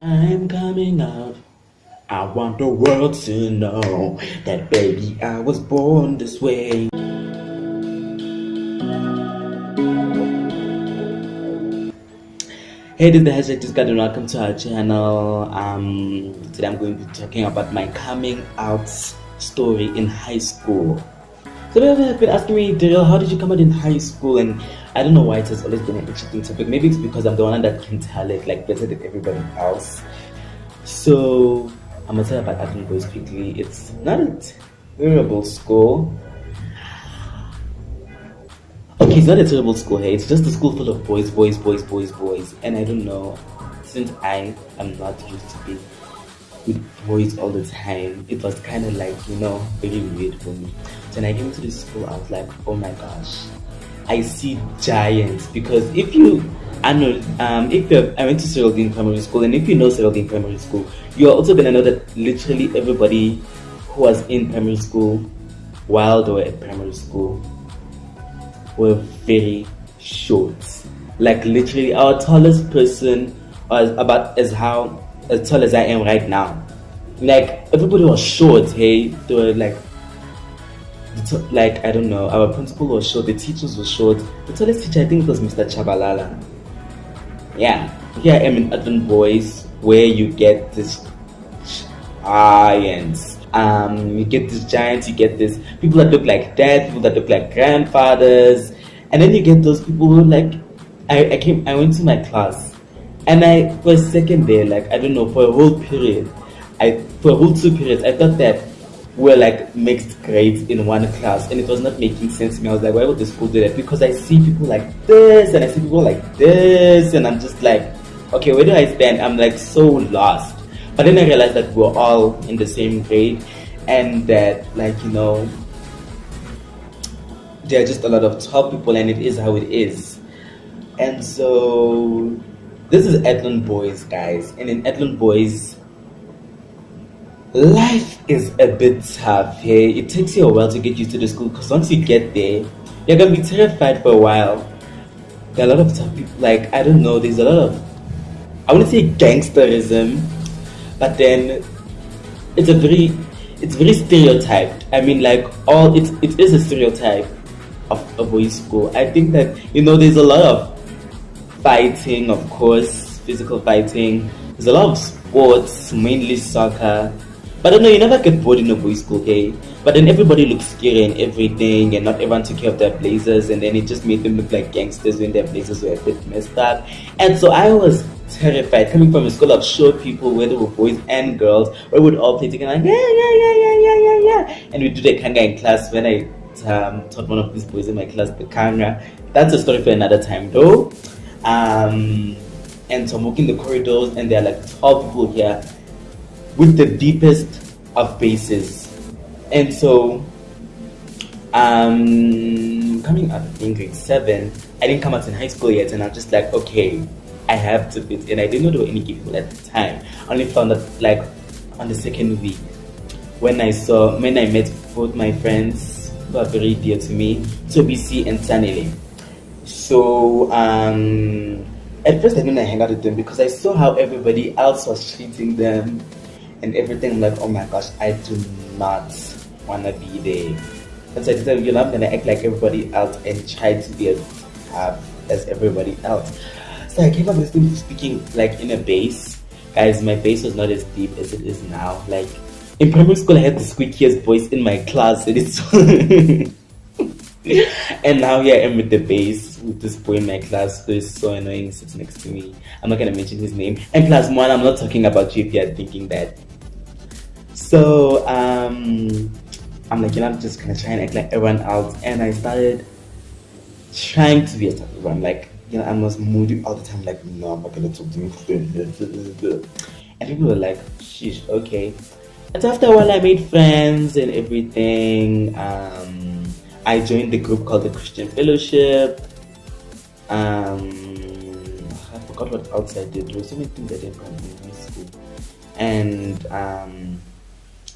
I'm coming out. I want the world to know that baby I was born this way. Hey, this is the hashtag just got and welcome to our channel. Today I'm going to be talking about my coming out story in high school. So people have been asking me, Dirhil, how did you come out in high school? And I don't know why it has always been an interesting topic. Maybe it's because I'm the one that can tell it like better than everybody else. So I'm gonna tell you about Advent Boys quickly. It's not a terrible school. Okay, it's not a terrible school here. It's just a school full of boys, boys, boys, boys, boys. And I don't know, since I am not used to be with boys all the time, it was kind of like, very weird for me. So when I came into this school, I was like, oh my gosh, I see giants. Because if you, I know, I went to Cyril Dean Primary School, and if you know Cyril Dean Primary School, you're also gonna know that literally everybody who was in primary school while they were at primary school were very short. Like literally, our tallest person was about as tall as I am right now. Like everybody was short. Hey, they were like I don't know. Our principal was short. The teachers were short. The tallest teacher I think was Mr. Chabalala. Yeah, here I am in Advent Boys, where you get this giants. You get these giants, you get this people that look like dads, people that look like grandfathers, and then you get those people who like I went to my class, and I for a second there, like I don't know, for a whole period, for a whole 2 periods, I thought that we're like mixed grades in one class, and it was not making sense to me. I was like, why would the school do that? Because I see people like this and I see people like this, and I'm just like, okay, where do I stand? I'm like so lost. But then I realized that we're all in the same grade, and that there are just a lot of tall people, and it is how it is. And so this is Advent Boys, guys, and in Advent Boys, life is a bit tough. Hey, it takes you a while to get used to the school, because once you get there, you're gonna be terrified for a while. There are a lot of tough people. Like I don't know, there's a lot of, I wouldn't say gangsterism, but then it's very stereotyped. I mean, like it is a stereotype of a boys' school. I think that there's a lot of fighting, of course, physical fighting. There's a lot of sports, mainly soccer. But I don't know, you never get bored in a boys' school, okay? But then everybody looks scary and everything, and not everyone took care of their blazers, and then it just made them look like gangsters when their blazers were a bit messed up. And so I was terrified coming from a school of short people where there were boys and girls, where we would all play together like yeah, and we do the kanga in class. When I taught one of these boys in my class the kanga, that's a story for another time though. And so I'm walking the corridors, and there are like tall people here with the deepest of bases. And so coming out in grade 7, I didn't come out in high school yet, and I'm just like, okay, I have to fit in. I didn't know there were any gay people at the time. I only found out like on the second week when I met both my friends who are very dear to me, Tobisi and Sanele. So at first I didn't hang out with them because I saw how everybody else was treating them and everything. I'm like, oh my gosh, I do not want to be there. And so I decided, I'm going to act like everybody else and try to be as tough as everybody else. So I came up with them speaking like in a bass. Guys, my bass was not as deep as it is now. Like in primary school, I had the squeakiest voice in my class, and it's and now here I am with the bass with this boy in my class who is so annoying. He sits next to me. I'm not gonna mention his name. And plus one, I'm not talking about you if you're thinking that. So I'm like, I'm just gonna try and act like everyone else, and I started trying to be a type of everyone. Like, I was moody all the time, like, no, I'm not gonna talk to you. And people were like, sheesh, okay. And so after a while I made friends and everything. I joined the group called the Christian Fellowship. I forgot what else I did. There were so many things I did from high school. And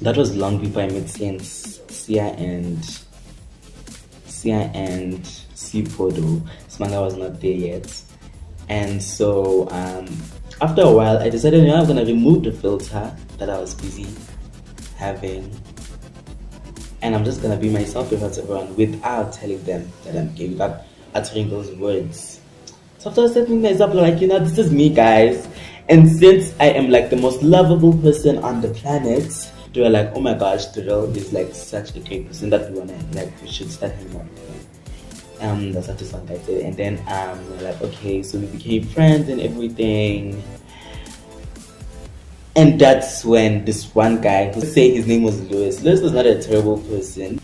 that was long before I met Sia and Sipodo. Smanga was not there yet. And so After a while, I decided, you know, I'm gonna remove the filter that I was busy having, and I'm just gonna be myself in front of everyone without telling them that I'm gay, without uttering those words. So after setting myself, like, you know, this is me, guys. And since I am like the most lovable person on the planet, they were like, oh my gosh, Dirhil is like such a great person that we should start hanging out with him. That's what this one guy said. And then we're like, okay, so we became friends and everything. And that's when this one guy, who say his name was Lewis. Lewis was not a terrible person.